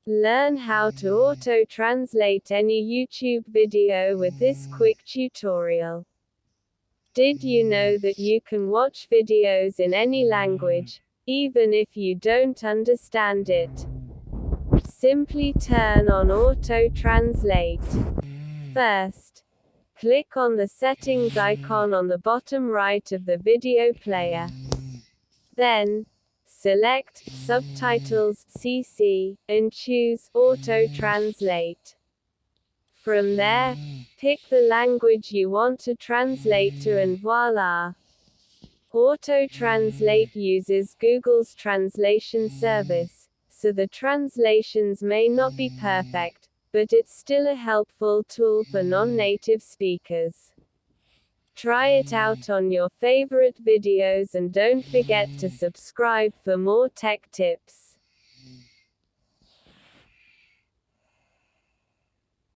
Learn how to auto-translate any YouTube video with this quick tutorial. Did you know that you can watch videos in any language, even if you don't understand it? Simply turn on auto-translate. First, click on the settings icon on the bottom right of the video player. Then, select Subtitles (CC) and choose Auto Translate. From there, pick the language you want to translate to and voila! Auto Translate uses Google's translation service, so the translations may not be perfect, but it's still a helpful tool for non-native speakers. Try it out on your favorite videos and don't forget to subscribe for more tech tips.